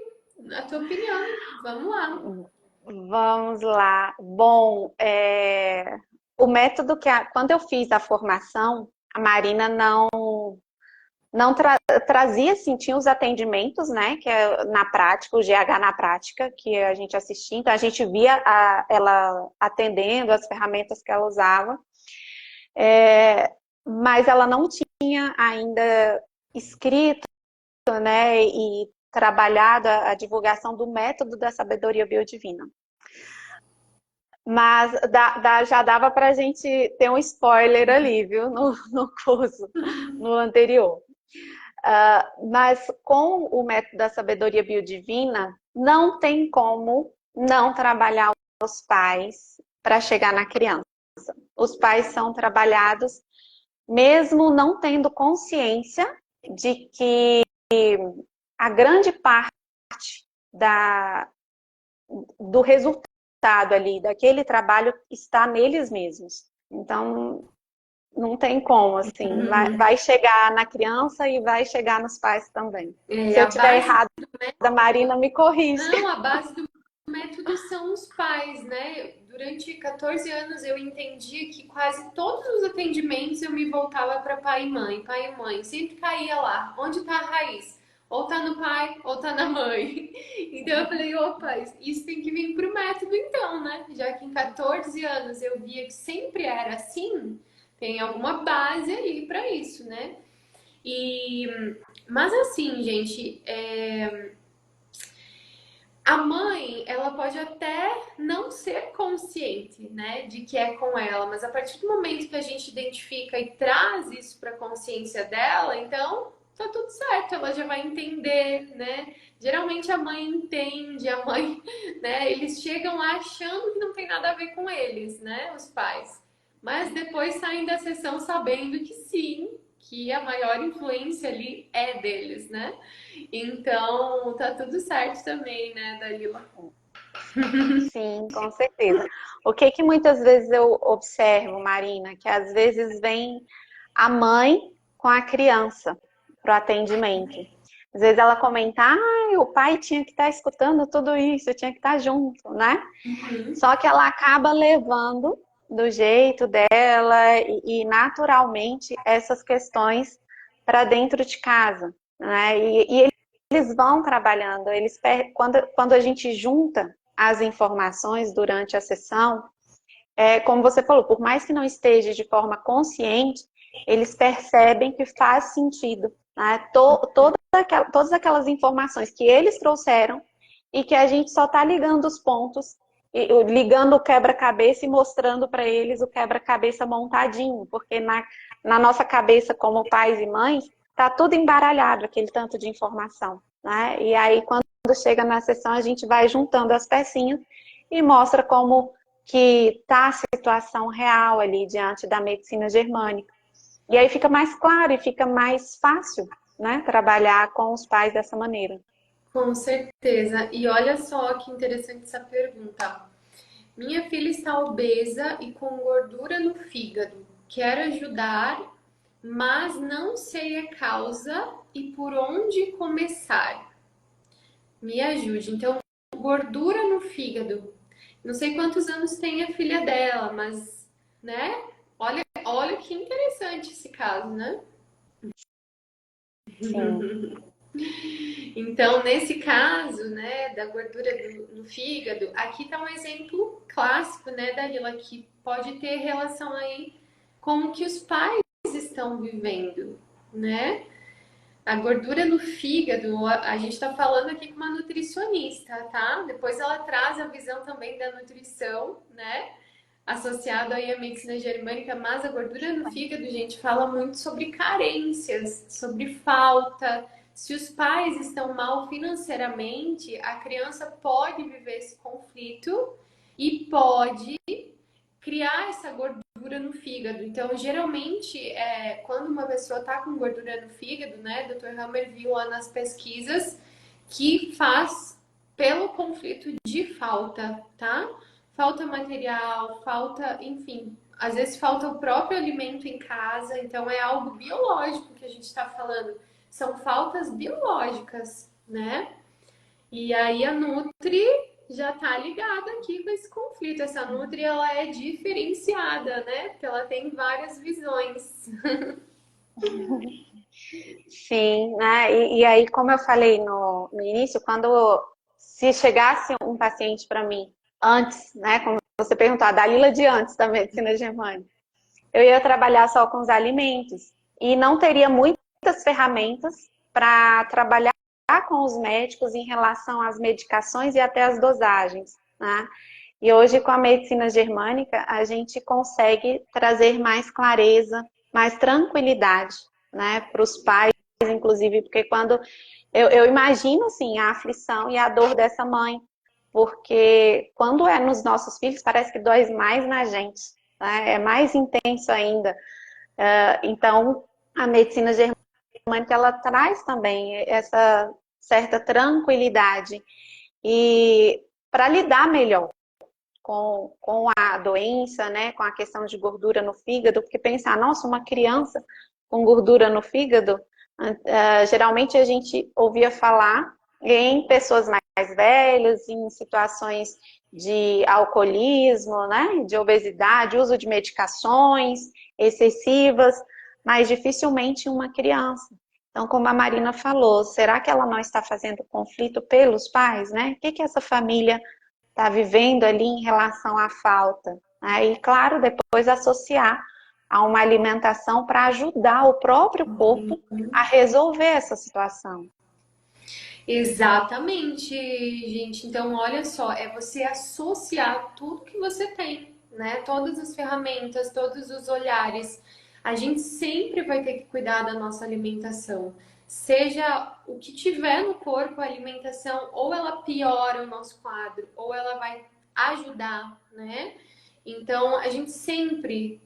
a tua opinião. Vamos lá. Vamos lá. Bom, o método quando eu fiz a formação, a Marina não trazia, assim, tinha os atendimentos, né, que é na prática, o GH na prática, que a gente assistia, então a gente via ela atendendo, as ferramentas que ela usava, mas ela não tinha ainda escrito, né, e trabalhado a divulgação do método da sabedoria biodivina. Mas já dava para a gente ter um spoiler ali, viu, no curso, no anterior. Mas com o método da sabedoria biodivina, não tem como não trabalhar os pais para chegar na criança. Os pais são trabalhados mesmo não tendo consciência de que a grande parte da, do resultado ali, daquele trabalho, está neles mesmos. Então, não tem como, assim, vai chegar na criança e vai chegar nos pais também. É, Se eu a tiver base errado, a Marina me corrige. Não, a base do método são os pais, né? Durante 14 anos eu entendi que quase todos os atendimentos eu me voltava para pai e mãe, pai e mãe. Sempre caía lá. Onde está a raiz? Ou tá no pai, ou tá na mãe. Então eu falei, opa, isso tem que vir pro método então, né? Já que em 14 anos eu via que sempre era assim, tem alguma base aí para isso, né? E, mas assim, gente, a mãe, ela pode até não ser consciente, né, de que é com ela, mas a partir do momento que a gente identifica e traz isso para a consciência dela, então tá tudo certo, ela já vai entender, né? Geralmente a mãe entende, a mãe, né, eles chegam lá achando que não tem nada a ver com eles, né, os pais. Mas depois saem da sessão sabendo que sim, que a maior influência ali é deles, né? Então, tá tudo certo também, né, Dalila? Sim, com certeza. O que que muitas vezes eu observo, Marina, que às vezes vem a mãe com a criança para o atendimento. Às vezes ela comenta, o pai tinha que estar escutando tudo isso, tinha que estar junto, né? Uhum. Só que ela acaba levando do jeito dela e naturalmente essas questões para dentro de casa, né? E eles vão trabalhando, quando a gente junta as informações durante a sessão, como você falou, por mais que não esteja de forma consciente, eles percebem que faz sentido, né? Todas aquelas informações que eles trouxeram e que a gente só está ligando os pontos, ligando o quebra-cabeça e mostrando para eles o quebra-cabeça montadinho, porque na nossa cabeça, como pais e mães, está tudo embaralhado, aquele tanto de informação, né? E aí, quando chega na sessão, a gente vai juntando as pecinhas e mostra como que está a situação real ali diante da medicina germânica. E aí fica mais claro e fica mais fácil, né, trabalhar com os pais dessa maneira. Com certeza. E olha só que interessante essa pergunta. Minha filha está obesa e com gordura no fígado. Quero ajudar, mas não sei a causa e por onde começar. Me ajude. Então, gordura no fígado. Não sei quantos anos tem a filha dela, mas, né? Olha que interessante esse caso, né? Sim, Então, nesse caso, né, da gordura no fígado, aqui está um exemplo clássico, né, Dalila, que pode ter relação aí com o que os pais estão vivendo, né? A gordura no fígado, a gente está falando aqui com uma nutricionista, tá? Depois ela traz a visão também da nutrição, né? Associado aí à medicina germânica, mas a gordura no fígado, gente, fala muito sobre carências, sobre falta. Se os pais estão mal financeiramente, a criança pode viver esse conflito e pode criar essa gordura no fígado. Então, geralmente, quando uma pessoa está com gordura no fígado, né, Dr. Hammer viu lá nas pesquisas que faz pelo conflito de falta, tá? Falta material, falta, enfim, às vezes falta o próprio alimento em casa, então é algo biológico que a gente está falando. São faltas biológicas, né? E aí a Nutri já tá ligada aqui com esse conflito. Essa Nutri, ela é diferenciada, né? Porque ela tem várias visões. sim, né? E aí, como eu falei no início, se chegasse um paciente para mim antes, né? Como você perguntou, a Dalila de antes da medicina germânica, eu ia trabalhar só com os alimentos e não teria muitas ferramentas para trabalhar com os médicos em relação às medicações e até às dosagens, né? E hoje, com a medicina germânica, a gente consegue trazer mais clareza, mais tranquilidade, né, para os pais, inclusive, porque quando eu imagino, assim, a aflição e a dor dessa mãe, porque quando é nos nossos filhos, parece que dói mais na gente, né? É mais intenso ainda. Então, a medicina germânica, ela traz também essa certa tranquilidade e para lidar melhor com a doença, né, com a questão de gordura no fígado, porque pensar, nossa, uma criança com gordura no fígado, geralmente a gente ouvia falar em pessoas mais velhas, em situações de alcoolismo, né, de obesidade, uso de medicações excessivas, mas dificilmente uma criança. Então, como a Marina falou, será que ela não está fazendo conflito pelos pais, né? O que essa família está vivendo ali em relação à falta? Aí, claro, depois associar a uma alimentação para ajudar o próprio corpo a resolver essa situação. Exatamente, gente. Então, olha só, é você associar tudo que você tem, né? Todas as ferramentas, todos os olhares. A gente sempre vai ter que cuidar da nossa alimentação. Seja o que tiver no corpo, a alimentação, ou ela piora o nosso quadro, ou ela vai ajudar, né? Então, a gente sempre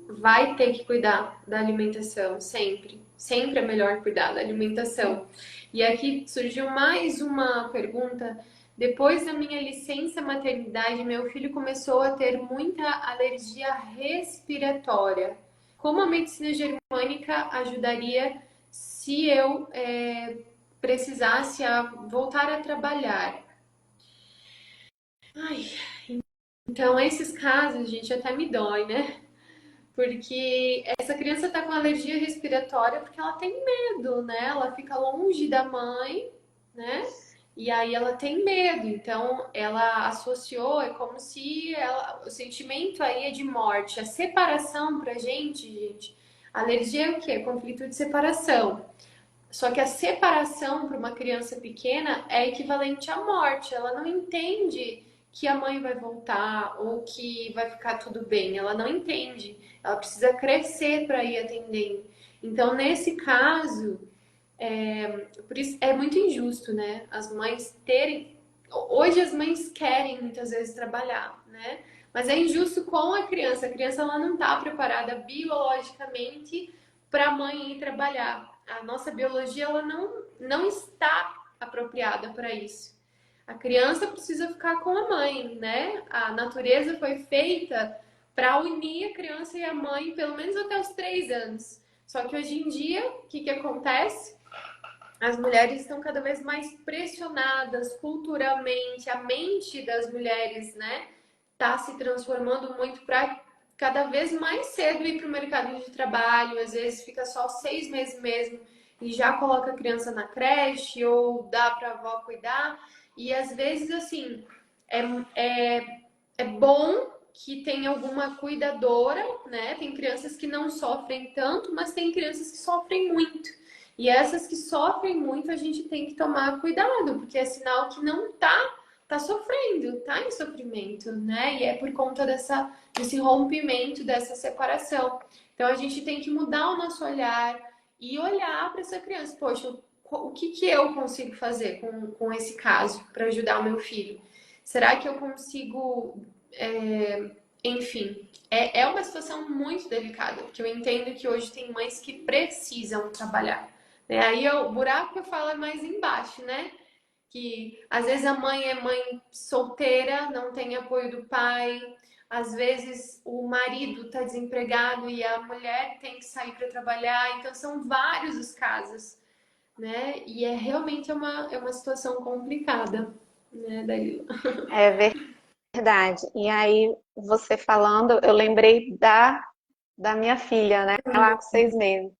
vai ter que cuidar da alimentação, sempre. Sempre é melhor cuidar da alimentação. E aqui surgiu mais uma pergunta. Depois da minha licença maternidade, meu filho começou a ter muita alergia respiratória. Como a medicina germânica ajudaria se eu precisasse voltar a trabalhar? Ai, então esses casos, gente, até me dói, né? Porque essa criança tá com alergia respiratória porque ela tem medo, né? Ela fica longe da mãe, né? E aí ela tem medo. Então ela associou, é como se o sentimento aí é de morte. A separação pra gente, alergia é o quê? Conflito de separação. Só que a separação para uma criança pequena é equivalente à morte. Ela não entende que a mãe vai voltar ou que vai ficar tudo bem. Ela não entende. Ela precisa crescer para ir atendendo. Então, nesse caso, por isso é muito injusto, né? As mães terem. Hoje as mães querem muitas vezes trabalhar, né? Mas é injusto com a criança. A criança ela não está preparada biologicamente para a mãe ir trabalhar. A nossa biologia ela não está apropriada para isso. A criança precisa ficar com a mãe, né? A natureza foi feita para unir a criança e a mãe pelo menos até os 3 anos. Só que hoje em dia, o que acontece? As mulheres estão cada vez mais pressionadas culturalmente, a mente das mulheres, né, está se transformando muito para cada vez mais cedo ir para o mercado de trabalho, às vezes fica só 6 meses mesmo e já coloca a criança na creche ou dá para a avó cuidar. E às vezes, assim, é, é bom que tenha alguma cuidadora, né? Tem crianças que não sofrem tanto, mas tem crianças que sofrem muito. E essas que sofrem muito, a gente tem que tomar cuidado, porque é sinal que não tá sofrendo, tá em sofrimento, né? E é por conta desse rompimento, dessa separação. Então a gente tem que mudar o nosso olhar e olhar para essa criança. Poxa, o que eu consigo fazer com esse caso para ajudar o meu filho? Será que eu consigo, enfim, é uma situação muito delicada, porque eu entendo que hoje tem mães que precisam trabalhar. Né? Aí o buraco que eu falo é mais embaixo, né? Que às vezes a mãe é mãe solteira, não tem apoio do pai, às vezes o marido está desempregado e a mulher tem que sair para trabalhar, então são vários os casos, né? E realmente é uma situação complicada, né, Dalila? É verdade. E aí, você falando, eu lembrei da minha filha, né? Lá com 6 meses.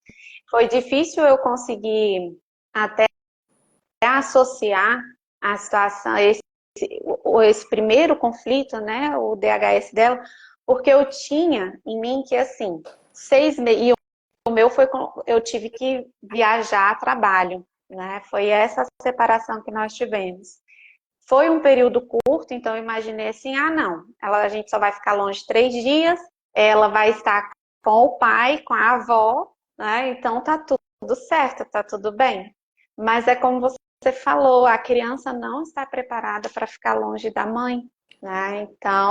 Foi difícil eu conseguir até associar a situação, esse primeiro conflito, né? O DHS dela, porque eu tinha em mim que, assim, 6 meses. E o meu foi, eu tive que viajar a trabalho, né? Foi essa separação que nós tivemos. Foi um período curto, então eu imaginei assim, não, a gente só vai ficar longe 3 dias, ela vai estar com o pai, com a avó, né? Então tá tudo certo, tá tudo bem. Mas é como você falou, a criança não está preparada para ficar longe da mãe, né? Então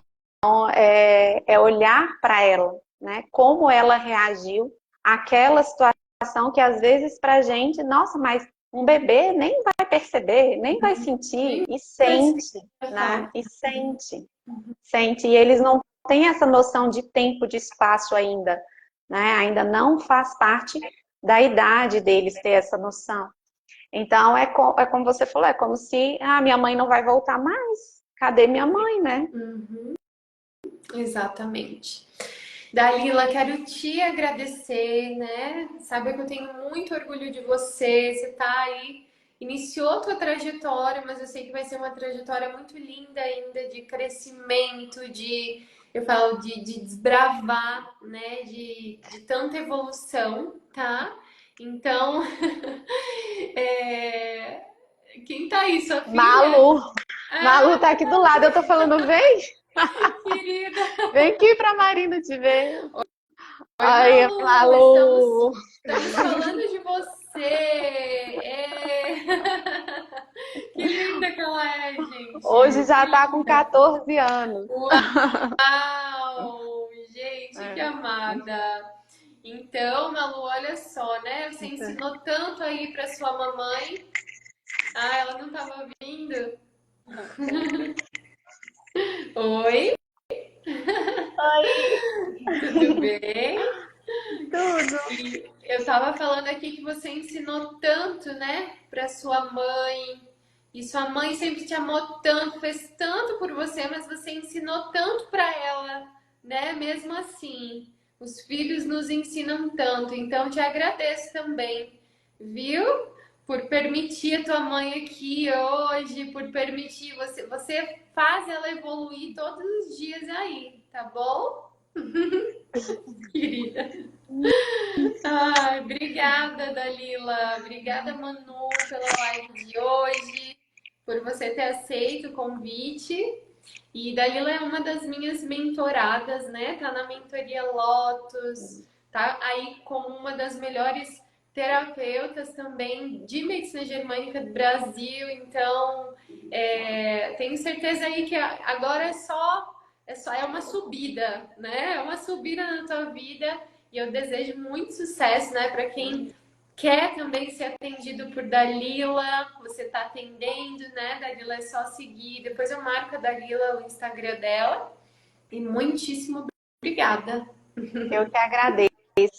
é olhar para ela, né? Como ela reagiu àquela situação que às vezes pra gente, nossa, mas um bebê nem vai perceber, nem vai sentir, e sente, né? E sente, sente. E eles não têm essa noção de tempo, de espaço ainda, né? Ainda não faz parte da idade deles ter essa noção. Então, é como você falou, é como se, minha mãe não vai voltar mais. Cadê minha mãe, né? Exatamente. Dalila, quero te agradecer, né? Sabe que eu tenho muito orgulho de você. Você tá aí, iniciou a tua trajetória, mas eu sei que vai ser uma trajetória muito linda ainda de crescimento, eu falo, de desbravar, né? De tanta evolução, tá? Então, quem tá aí, sua filha? Malu, Malu tá aqui do lado, eu tô falando, vem, Querida! vem aqui pra Marina te ver. Oi, Ai, Malu! Malu. Estamos falando de você! Que linda que ela é, Hoje gente! já Que tá com linda! 14 anos. Uau! Gente, que É. amada! Então, Malu, olha só, né? Você ensinou tanto aí para sua mamãe. Ah, ela não estava ouvindo? Oi, Oi, tudo bem? tudo. E eu estava falando aqui que você ensinou tanto, né, para sua mãe. E sua mãe sempre te amou tanto, fez tanto por você, mas você ensinou tanto para ela, né? Mesmo assim, os filhos nos ensinam tanto. Então, te agradeço também, viu? Por permitir a tua mãe aqui hoje, por permitir você faz ela evoluir todos os dias aí, tá bom? Querida. Ai, obrigada, Dalila. Obrigada, Manu, pela live de hoje, por você ter aceito o convite. E Dalila é uma das minhas mentoradas, né? Tá na mentoria Lotus, tá aí como uma das melhores terapeutas também de medicina germânica do Brasil. Então, tenho certeza aí que agora é uma subida, né? É uma subida na tua vida e eu desejo muito sucesso, né, para quem quer também ser atendido por Dalila. Você tá atendendo, né? Dalila é só seguir. Depois eu marco a Dalila, o Instagram dela. E muitíssimo obrigada. Eu que agradeço,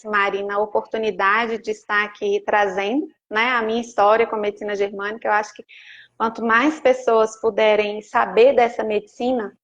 Marina, a oportunidade de estar aqui trazendo, né, a minha história com a medicina germânica. Eu acho que quanto mais pessoas puderem saber dessa medicina,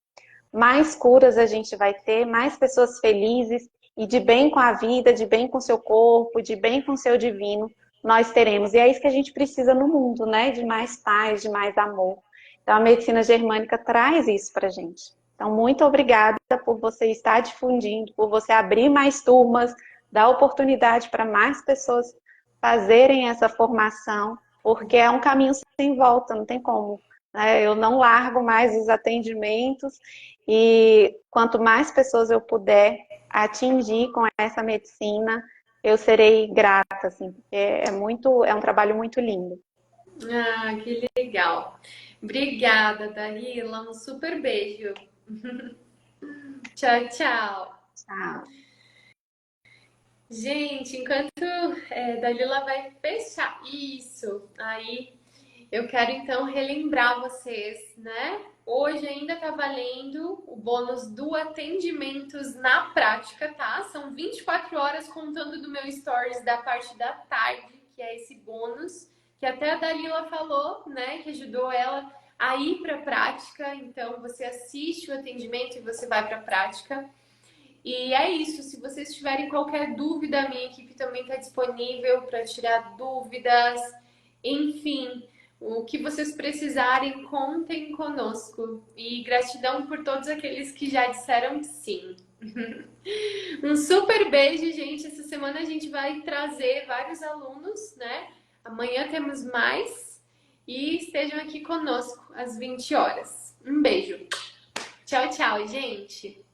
mais curas a gente vai ter, mais pessoas felizes e de bem com a vida, de bem com seu corpo, de bem com seu divino, nós teremos. E é isso que a gente precisa no mundo, né? De mais paz, de mais amor. Então a medicina germânica traz isso pra gente. Então, muito obrigada por você estar difundindo, por você abrir mais turmas, dar oportunidade para mais pessoas fazerem essa formação, porque é um caminho sem volta, não tem como. Né? Eu não largo mais os atendimentos e quanto mais pessoas eu puder atingir com essa medicina, eu serei grata, assim, porque é um trabalho muito lindo. Ah, que legal. Obrigada, Dalila. Um super beijo. Tchau, tchau. Tchau. Gente, enquanto Dalila vai fechar isso, aí eu quero então relembrar vocês, né? Hoje ainda tá valendo o bônus do atendimentos na prática, tá? São 24 horas contando do meu stories da parte da tarde, que é esse bônus, que até a Dalila falou, né? Que ajudou ela a ir para a prática. Então você assiste o atendimento e você vai para a prática. E é isso, se vocês tiverem qualquer dúvida, a minha equipe também está disponível para tirar dúvidas. Enfim, o que vocês precisarem, contem conosco. E gratidão por todos aqueles que já disseram sim. Um super beijo, gente. Essa semana a gente vai trazer vários alunos, né? Amanhã temos mais. E estejam aqui conosco às 20 horas. Um beijo. Tchau, tchau, gente.